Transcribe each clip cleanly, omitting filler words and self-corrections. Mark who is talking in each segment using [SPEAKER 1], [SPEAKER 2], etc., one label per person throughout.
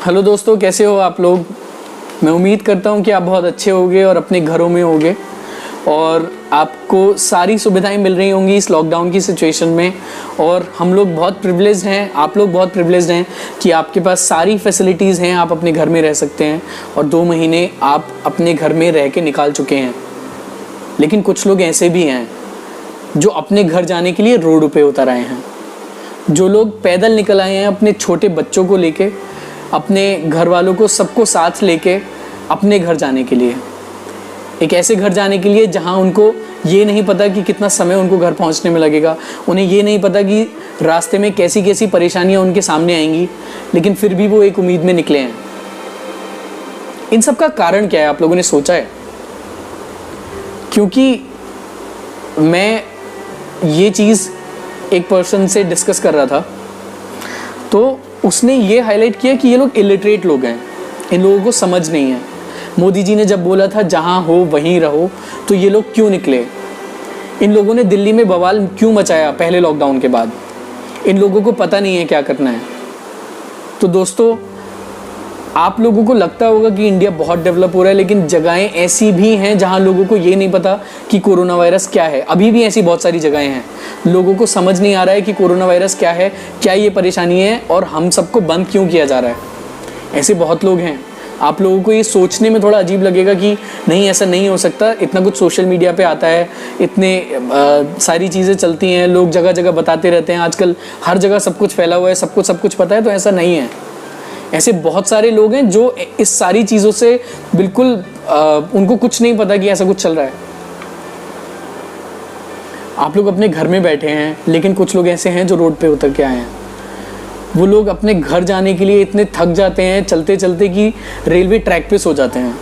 [SPEAKER 1] Hello दोस्तों, कैसे हो आप लोग। मैं उम्मीद करता हूँ कि आप बहुत अच्छे होंगे और अपने घरों में होंगे और आपको सारी सुविधाएं मिल रही होंगी इस लॉकडाउन की सिचुएशन में। और हम लोग बहुत प्रिविलेज्ड हैं, आप लोग बहुत प्रिविलेज्ड हैं कि आपके पास सारी फैसिलिटीज़ हैं, आप अपने घर में रह सकते हैं और 2 महीने आप अपने घर में रह के निकाल चुके हैं। लेकिन कुछ लोग ऐसे भी हैं जो अपने घर जाने के लिए रोड पे उतर आए हैं, जो लोग पैदल निकल आए हैं अपने छोटे बच्चों को लेके, अपने घर वालों को सबको साथ लेके अपने घर जाने के लिए, एक ऐसे घर जाने के लिए जहां उनको ये नहीं पता कि कितना समय उनको घर पहुंचने में लगेगा, उन्हें ये नहीं पता कि रास्ते में कैसी कैसी परेशानियां उनके सामने आएंगी, लेकिन फिर भी वो एक उम्मीद में निकले हैं। इन सब का कारण क्या है, आप लोगों ने सोचा है? क्योंकि मैं ये चीज़ एक पर्सन से डिस्कस कर रहा था तो उसने ये हाईलाइट किया कि ये लोग इलिटरेट लोग हैं, इन लोगों को समझ नहीं है। मोदी जी ने जब बोला था जहाँ हो वहीं रहो, तो ये लोग क्यों निकले? इन लोगों ने दिल्ली में बवाल क्यों मचाया पहले लॉकडाउन के बाद? इन लोगों को पता नहीं है क्या करना है। तो दोस्तों, आप लोगों को लगता होगा कि इंडिया बहुत डेवलप हो रहा है, लेकिन जगहें ऐसी भी हैं जहां लोगों को ये नहीं पता कि कोरोना वायरस क्या है। अभी भी ऐसी बहुत सारी जगहें हैं, लोगों को समझ नहीं आ रहा है कि कोरोना वायरस क्या है, क्या ये परेशानी है और हम सबको बंद क्यों किया जा रहा है। ऐसे बहुत लोग हैं। आप लोगों को ये सोचने में थोड़ा अजीब लगेगा कि नहीं, ऐसा नहीं हो सकता, इतना कुछ सोशल मीडिया पे आता है, इतने सारी चीज़ें चलती हैं, लोग जगह जगह बताते रहते हैं, आजकल हर जगह सब कुछ फैला हुआ है, सबको सब कुछ पता है। तो ऐसा नहीं है। ऐसे बहुत सारे लोग हैं जो इस सारी चीज़ों से बिल्कुल उनको कुछ नहीं पता कि ऐसा कुछ चल रहा है। आप लोग अपने घर में बैठे हैं, लेकिन कुछ लोग ऐसे हैं जो रोड पे उतर के आए हैं। वो लोग अपने घर जाने के लिए इतने थक जाते हैं चलते चलते कि रेलवे ट्रैक पे सो जाते हैं,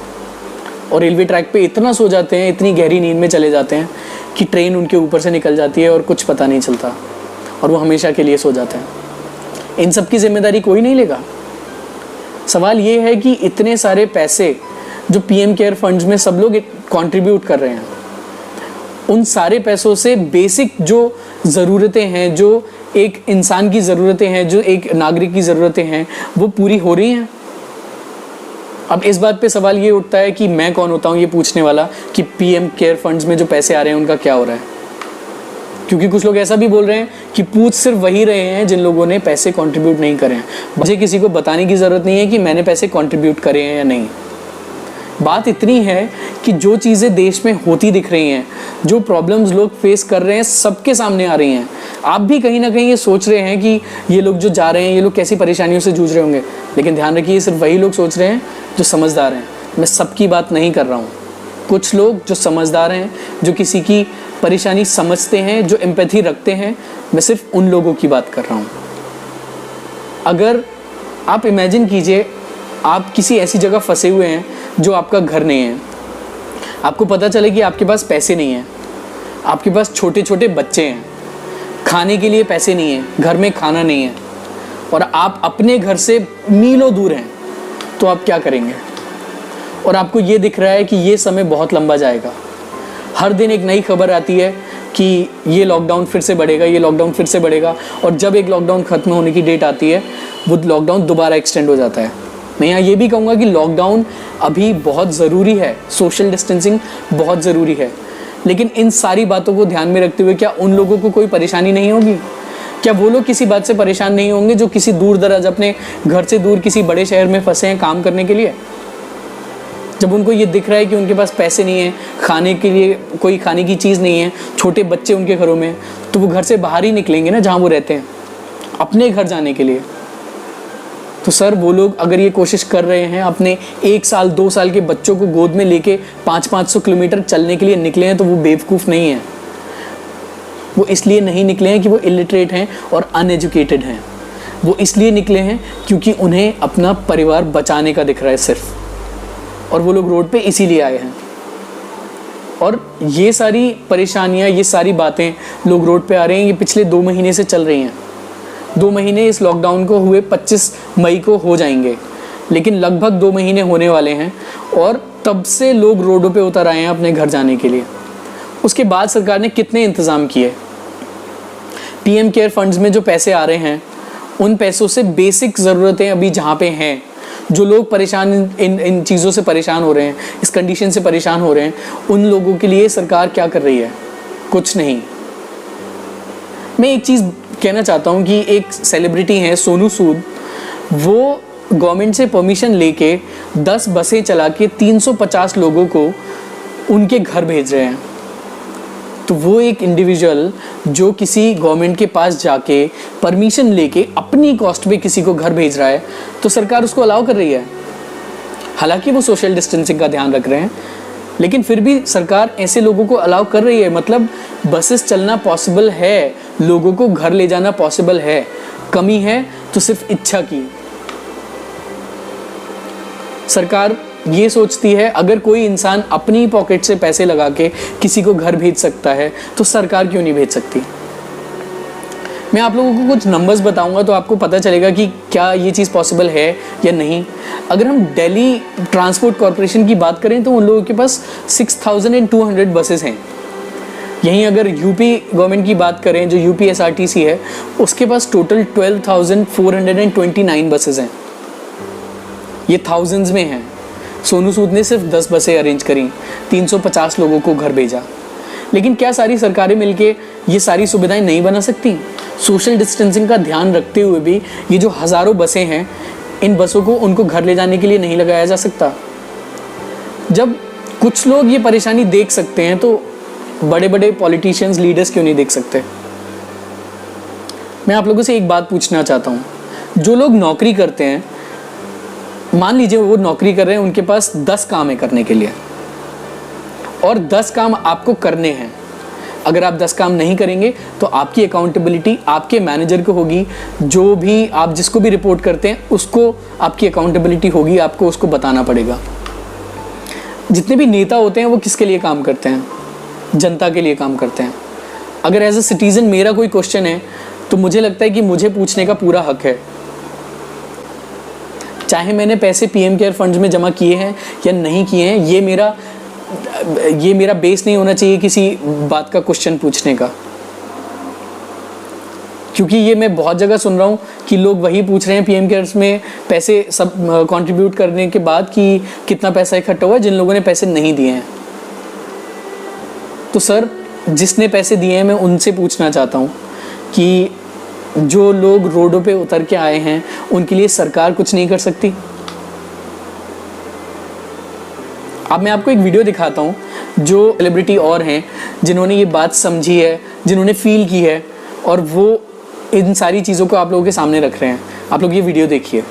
[SPEAKER 1] और रेलवे ट्रैक पे इतना सो जाते हैं, इतनी गहरी नींद में चले जाते हैं कि ट्रेन उनके ऊपर से निकल जाती है और कुछ पता नहीं चलता, और वो हमेशा के लिए सो जाते हैं। इन सब की जिम्मेदारी कोई नहीं लेगा। सवाल ये है कि इतने सारे पैसे जो पीएम केयर फंड्स में सब लोग कंट्रीब्यूट कर रहे हैं, उन सारे पैसों से बेसिक जो ज़रूरतें हैं, जो एक इंसान की ज़रूरतें हैं, जो एक नागरिक की ज़रूरतें हैं, वो पूरी हो रही हैं? अब इस बात पे सवाल ये उठता है कि मैं कौन होता हूँ ये पूछने वाला कि पीएम केयर फंड्स में जो पैसे आ रहे हैं उनका क्या हो रहा है? क्योंकि कुछ लोग ऐसा भी बोल रहे हैं कि पूछ सिर्फ वही रहे हैं जिन लोगों ने पैसे कंट्रीब्यूट नहीं करे हैं। मुझे किसी को बताने की ज़रूरत नहीं है कि मैंने पैसे कंट्रीब्यूट करे हैं या नहीं। बात इतनी है कि जो चीज़ें देश में होती दिख रही हैं, जो प्रॉब्लम्स लोग फेस कर रहे हैं, सबके सामने आ रही हैं। आप भी कहीं ना कहीं ये सोच रहे हैं कि ये लोग जो जा रहे हैं, ये लोग कैसी परेशानियों से जूझ रहे होंगे, लेकिन ध्यान रखिए, सिर्फ वही लोग सोच रहे हैं जो समझदार हैं। मैं सबकी बात नहीं कर रहा हूँ। कुछ लोग जो समझदार हैं, जो किसी की परेशानी समझते हैं, जो एम्पैथी रखते हैं, मैं सिर्फ उन लोगों की बात कर रहा हूँ। अगर आप इमेजिन कीजिए, आप किसी ऐसी जगह फंसे हुए हैं जो आपका घर नहीं है, आपको पता चले कि आपके पास पैसे नहीं हैं, आपके पास छोटे छोटे बच्चे हैं, खाने के लिए पैसे नहीं है, घर में खाना नहीं है, और आप अपने घर से मीलों दूर हैं, तो आप क्या करेंगे? और आपको ये दिख रहा है कि ये समय बहुत लंबा जाएगा। हर दिन एक नई खबर आती है कि ये लॉकडाउन फिर से बढ़ेगा, ये लॉकडाउन फिर से बढ़ेगा, और जब एक लॉकडाउन ख़त्म होने की डेट आती है, वो लॉकडाउन दोबारा एक्सटेंड हो जाता है। मैं यहाँ ये भी कहूँगा कि लॉकडाउन अभी बहुत ज़रूरी है, सोशल डिस्टेंसिंग बहुत ज़रूरी है, लेकिन इन सारी बातों को ध्यान में रखते हुए क्या उन लोगों को कोई परेशानी नहीं होगी? क्या वो लोग किसी बात से परेशान नहीं होंगे जो किसी दूर दराज अपने घर से दूर किसी बड़े शहर में फंसे हैं काम करने के लिए? जब उनको ये दिख रहा है कि उनके पास पैसे नहीं है, खाने के लिए कोई खाने की चीज़ नहीं है, छोटे बच्चे उनके घरों में, तो वो घर से बाहर ही निकलेंगे ना, जहाँ वो रहते हैं, अपने घर जाने के लिए। तो सर, वो लोग अगर ये कोशिश कर रहे हैं अपने 1 साल 2 साल के बच्चों को गोद में लेके 500-500 किलोमीटर चलने के लिए निकले हैं, तो वो बेवकूफ़ नहीं है। वो इसलिए नहीं निकले हैं कि वो इलिटरेट हैं और अनएजुकेटेड हैं। वो इसलिए निकले हैं क्योंकि उन्हें अपना परिवार बचाने का दिख रहा है सिर्फ, और वो लोग रोड पे इसीलिए आए हैं। और ये सारी परेशानियां, ये सारी बातें लोग रोड पे आ रहे हैं, ये पिछले 2 महीने से चल रही हैं। 2 महीने इस लॉकडाउन को हुए 25 मई को हो जाएंगे, लेकिन लगभग 2 महीने होने वाले हैं, और तब से लोग रोडों पे उतर आए हैं अपने घर जाने के लिए। उसके बाद सरकार ने कितने इंतज़ाम किए? पीएम केयर फंड्स में जो पैसे आ रहे हैं, उन पैसों से बेसिक ज़रूरतें अभी जहाँ पे हैं, जो लोग परेशान इन चीज़ों से परेशान हो रहे हैं, इस कंडीशन से परेशान हो रहे हैं, उन लोगों के लिए सरकार क्या कर रही है? कुछ नहीं। मैं एक चीज़ कहना चाहता हूँ कि एक सेलिब्रिटी हैं सोनू सूद, वो गवर्नमेंट से परमिशन लेके 10 बसें चला के 350 लोगों को उनके घर भेज रहे हैं। तो वो एक इंडिविजुअल जो किसी गवर्नमेंट के पास जाके परमिशन लेके अपनी कॉस्ट पे किसी को घर भेज रहा है, तो सरकार उसको अलाउ कर रही है। हालांकि वो सोशल डिस्टेंसिंग का ध्यान रख रहे हैं, लेकिन फिर भी सरकार ऐसे लोगों को अलाउ कर रही है। मतलब बसेस चलना पॉसिबल है, लोगों को घर ले जाना पॉसिबल है। कमी है तो सिर्फ इच्छा की। सरकार ये सोचती है अगर कोई इंसान अपनी पॉकेट से पैसे लगा के किसी को घर भेज सकता है तो सरकार क्यों नहीं भेज सकती। मैं आप लोगों को कुछ नंबर्स बताऊंगा तो आपको पता चलेगा कि क्या ये चीज़ पॉसिबल है या नहीं। अगर हम दिल्ली ट्रांसपोर्ट कॉरपोरेशन की बात करें तो उन लोगों के पास 6200 बसेस हैं। यहीं अगर यूपी गवर्नमेंट की बात करें, जो यूपी एसआरटीसी है, उसके पास टोटल 12,429 बसेस हैं। ये थाउजेंड्स में हैं। सोनू सूद ने सिर्फ 10 बसें अरेंज करी, 350 लोगों को घर भेजा। लेकिन क्या सारी सरकारें मिलके ये सारी सुविधाएं नहीं बना सकती? सोशल डिस्टेंसिंग का ध्यान रखते हुए भी ये जो हज़ारों बसें हैं, इन बसों को उनको घर ले जाने के लिए नहीं लगाया जा सकता? जब कुछ लोग ये परेशानी देख सकते हैं तो बड़े बड़े पॉलिटिशियंस, लीडर्स क्यों नहीं देख सकते? मैं आप लोगों से एक बात पूछना चाहता हूँ। जो लोग नौकरी करते हैं, मान लीजिए वो नौकरी कर रहे हैं, उनके पास 10 काम है करने के लिए और 10 काम आपको करने हैं। अगर आप 10 काम नहीं करेंगे तो आपकी अकाउंटेबिलिटी आपके मैनेजर को होगी। जो भी आप जिसको भी रिपोर्ट करते हैं उसको आपकी अकाउंटेबिलिटी होगी, आपको उसको बताना पड़ेगा। जितने भी नेता होते हैं वो किसके लिए काम करते हैं? जनता के लिए काम करते हैं। अगर एज अ सिटीजन मेरा कोई क्वेश्चन है तो मुझे लगता है कि मुझे पूछने का पूरा हक है, चाहे मैंने पैसे पीएम केयर फंड्स में जमा किए हैं या नहीं किए हैं। ये मेरा बेस नहीं होना चाहिए किसी बात का क्वेश्चन पूछने का, क्योंकि ये मैं बहुत जगह सुन रहा हूँ कि लोग वही पूछ रहे हैं पीएम केयर्स में पैसे सब कंट्रीब्यूट करने के बाद कि कितना पैसा इकट्ठा हुआ जिन लोगों ने पैसे नहीं दिए हैं। तो सर, जिसने पैसे दिए हैं मैं उनसे पूछना चाहता हूँ कि जो लोग रोडों पे उतर के आए हैं उनके लिए सरकार कुछ नहीं कर सकती? अब मैं आपको एक वीडियो दिखाता हूँ, जो सेलिब्रिटी और हैं जिन्होंने ये बात समझी है, जिन्होंने फील की है, और वो इन सारी चीज़ों को आप लोगों के सामने रख रहे हैं। आप लोग ये वीडियो देखिए।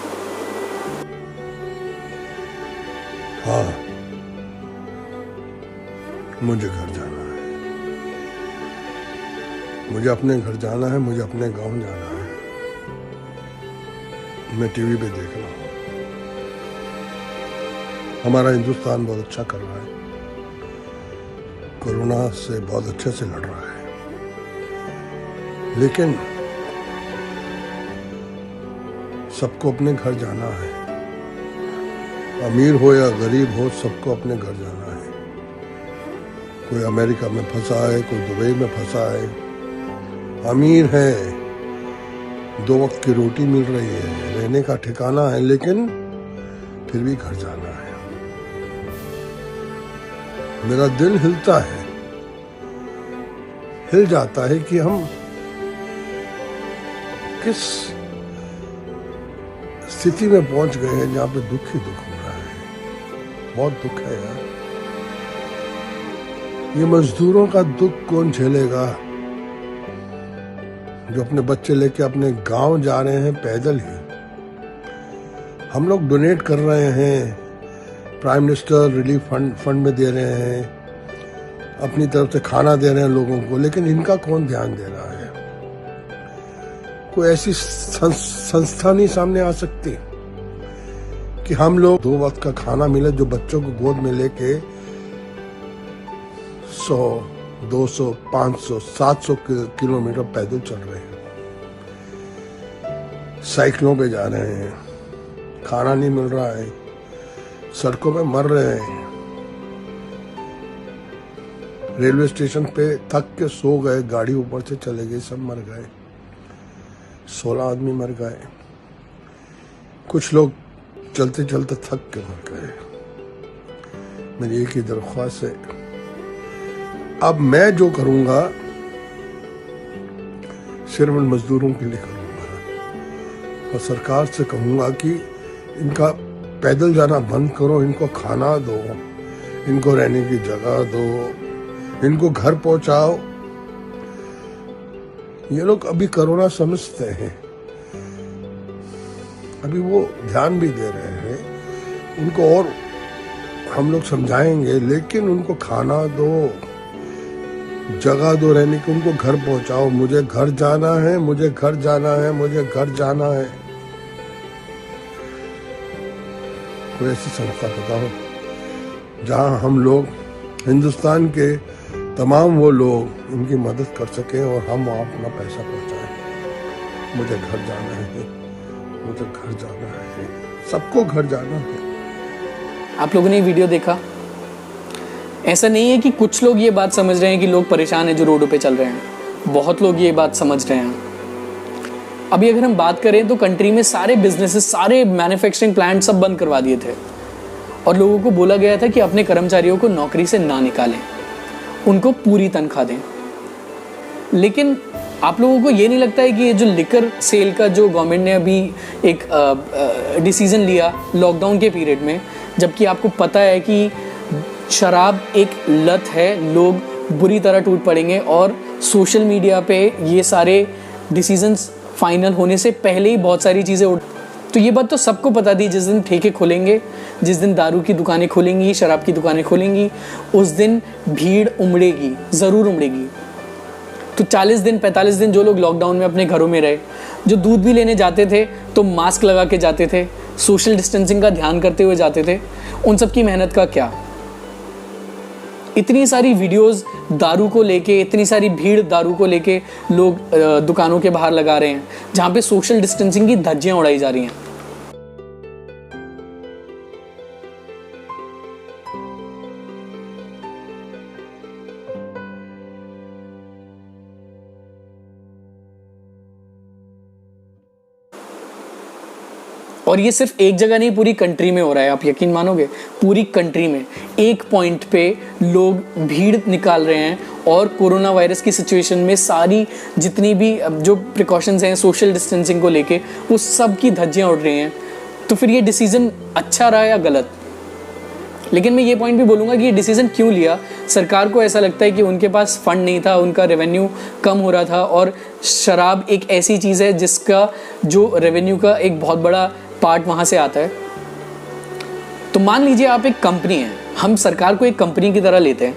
[SPEAKER 2] हाँ, मुझे घर जाना है, मुझे अपने घर जाना है, मुझे अपने गांव जाना है। मैं टीवी पे देख रहा हूँ हमारा हिंदुस्तान बहुत अच्छा कर रहा है, कोरोना से बहुत अच्छे से लड़ रहा है। लेकिन सबको अपने घर जाना है, अमीर हो या गरीब हो, सबको अपने घर जाना है। कोई अमेरिका में फंसा है, कोई दुबई में फंसा है। अमीर है, 2 वक्त की रोटी मिल रही है, रहने का ठिकाना है, लेकिन फिर भी घर जाना है। मेरा दिल हिलता है, हिल जाता है कि हम किस स्थिति में पहुंच गए हैं जहां पे दुख ही दुख हो रहा है। बहुत दुख है यार। ये मजदूरों का दुख कौन झेलेगा, जो अपने बच्चे लेके अपने गांव जा रहे हैं पैदल ही। हम लोग डोनेट कर रहे हैं, प्राइम मिनिस्टर रिलीफ फंड में दे रहे हैं, अपनी तरफ से खाना दे रहे हैं लोगों को, लेकिन इनका कौन ध्यान दे रहा है? कोई ऐसी संस्था नहीं सामने आ सकती कि हम लोग 2 वक्त का खाना मिले, जो बच्चों को गोद में लेके 100, 200, 500, 700 किलोमीटर पैदल चल रहे हैं, साइकिलों पे जा रहे हैं, खाना नहीं मिल रहा है, सड़कों पे मर रहे हैं, रेलवे स्टेशन पे थक के सो गए, गाड़ी ऊपर से चले गई, सब मर गए, 16 आदमी मर गए। कुछ लोग चलते चलते थक के मर गए। मेरी एक ही दरख्वास्त है, अब मैं जो करूंगा सिर्फ उन मजदूरों के लिए करूंगा और सरकार से कहूंगा कि इनका पैदल जाना बंद करो, इनको खाना दो, इनको रहने की जगह दो, इनको घर पहुंचाओ। ये लोग अभी कोरोना समझते हैं, अभी वो ध्यान भी दे रहे हैं, उनको और हम लोग समझाएंगे, लेकिन उनको खाना दो, जगह दो रहने की, उनको घर पहुंचाओ। मुझे घर जाना है, मुझे घर जाना है, मुझे घर जाना है। कोई ऐसी संस्था बताओ जहां हम लोग हिंदुस्तान के तमाम वो लोग उनकी मदद कर सकें और हम वहाँ अपना पैसा पहुँचाएं। मुझे घर जाना है, मुझे घर जाना है, सबको घर जाना है।
[SPEAKER 1] आप लोगों ने ये वीडियो देखा, ऐसा नहीं है कि कुछ लोग ये बात समझ रहे हैं कि लोग परेशान हैं जो रोडों पे चल रहे हैं, बहुत लोग ये बात समझ रहे हैं। अभी अगर हम बात करें तो कंट्री में सारे बिजनेसेस, सारे मैन्युफैक्चरिंग प्लांट सब बंद करवा दिए थे और लोगों को बोला गया था कि अपने कर्मचारियों को नौकरी से ना निकालें, उनको पूरी तनख्वाह दें। लेकिन आप लोगों को ये नहीं लगता है कि ये जो लिकर सेल का जो गवर्नमेंट ने अभी एक डिसीजन लिया लॉकडाउन के पीरियड में, जबकि आपको पता है कि शराब एक लत है, लोग बुरी तरह टूट पड़ेंगे और सोशल मीडिया पे ये सारे डिसीजंस फाइनल होने से पहले ही बहुत सारी चीज़ें उठ, तो ये बात तो सबको पता थी। जिस दिन ठेके खुलेंगे, जिस दिन दारू की दुकानें खुलेंगी, शराब की दुकानें खुलेंगी, उस दिन भीड़ उमड़ेगी, ज़रूर उमड़ेगी। तो 40 दिन 45 दिन जो लोग लॉकडाउन में अपने घरों में रहे, जो दूध भी लेने जाते थे तो मास्क लगा के जाते थे, सोशल डिस्टेंसिंग का ध्यान करते हुए जाते थे, उन सब की मेहनत का क्या? इतनी सारी वीडियोस दारू को लेके, इतनी सारी भीड़ दारू को लेके लोग दुकानों के बाहर लगा रहे हैं, जहाँ पे सोशल डिस्टेंसिंग की धज्जियां उड़ाई जा रही हैं। और ये सिर्फ एक जगह नहीं, पूरी कंट्री में हो रहा है। आप यकीन मानोगे, पूरी कंट्री में एक पॉइंट पे लोग भीड़ निकाल रहे हैं और कोरोना वायरस की सिचुएशन में सारी जितनी भी जो प्रिकॉशंस हैं सोशल डिस्टेंसिंग को लेके, वो सब की धज्जियां उड़ रही हैं। तो फिर ये डिसीजन अच्छा रहा या गलत? लेकिन मैं ये पॉइंट भी बोलूँगा कि ये डिसीजन क्यों लिया। सरकार को ऐसा लगता है कि उनके पास फंड नहीं था, उनका रेवेन्यू कम हो रहा था, और शराब एक ऐसी चीज़ है जिसका जो रेवेन्यू का एक बहुत बड़ा पार्ट वहाँ से आता है। तो मान लीजिए आप एक कंपनी है, हम सरकार को एक कंपनी की तरह लेते हैं,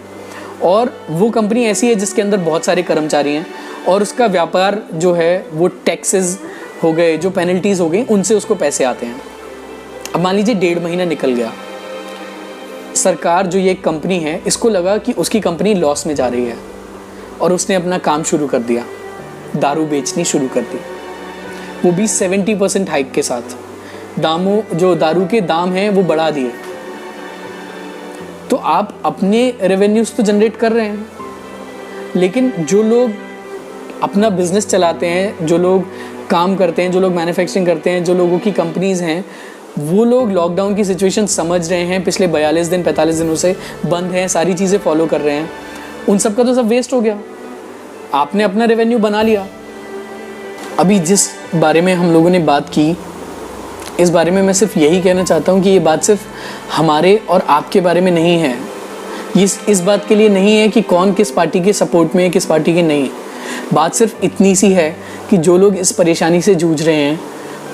[SPEAKER 1] और वो कंपनी ऐसी है जिसके अंदर बहुत सारे कर्मचारी हैं और उसका व्यापार जो है वो टैक्सेस हो गए, जो पेनल्टीज़ हो गई, उनसे उसको पैसे आते हैं। अब मान लीजिए 1.5 महीना निकल गया, सरकार जो ये कंपनी है इसको लगा कि उसकी कंपनी लॉस में जा रही है और उसने अपना काम शुरू कर दिया, दारू बेचनी शुरू कर दी, वो भी 70% हाइक के साथ। दामों, जो दारू के दाम हैं वो बढ़ा दिए। तो आप अपने रेवेन्यूज तो जनरेट कर रहे हैं, लेकिन जो लोग अपना बिजनेस चलाते हैं, जो लोग काम करते हैं, जो लोग मैन्युफैक्चरिंग करते हैं, जो लोगों की कंपनीज हैं, वो लोग लॉकडाउन की सिचुएशन समझ रहे हैं, पिछले 42 दिन 45 दिनों से बंद हैं, सारी चीज़ें फॉलो कर रहे हैं, उन सब का तो सब वेस्ट हो गया। आपने अपना रेवेन्यू बना लिया। अभी जिस बारे में हम लोगों ने बात की, इस बारे में मैं सिर्फ यही कहना चाहता हूँ कि ये बात सिर्फ हमारे और आपके बारे में नहीं है। ये इस बात के लिए नहीं है कि कौन किस पार्टी के सपोर्ट में है, किस पार्टी के नहीं। बात सिर्फ इतनी सी है कि जो लोग इस परेशानी से जूझ रहे हैं,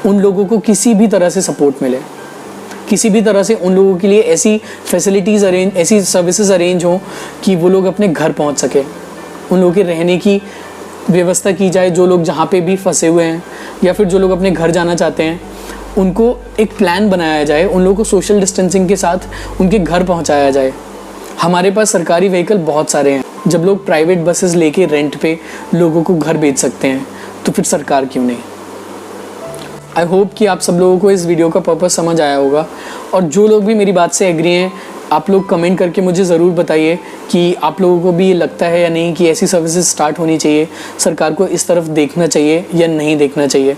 [SPEAKER 1] उन लोगों को किसी भी तरह से सपोर्ट मिले, किसी भी तरह से उन लोगों के लिए ऐसी फैसिलिटीज़ अरेंज, ऐसी सर्विसेज अरेंज हों कि वो लोग अपने घर पहुँच सके, उन लोगों के रहने की व्यवस्था की जाए, जो लोग जहाँ पे भी फंसे हुए हैं या फिर जो लोग अपने घर जाना चाहते हैं, उनको एक प्लान बनाया जाए, उन लोगों को सोशल डिस्टेंसिंग के साथ उनके घर पहुंचाया जाए। हमारे पास सरकारी व्हीकल बहुत सारे हैं, जब लोग प्राइवेट बसेस लेके रेंट पे लोगों को घर भेज सकते हैं, तो फिर सरकार क्यों नहीं। आई होप कि आप सब लोगों को इस वीडियो का पर्पस समझ आया होगा, और जो लोग भी मेरी बात से एग्री हैं, आप लोग कमेंट करके मुझे ज़रूर बताइए कि आप लोगों को भी ये लगता है या नहीं कि ऐसी सर्विसेज स्टार्ट होनी चाहिए, सरकार को इस तरफ देखना चाहिए या नहीं देखना चाहिए।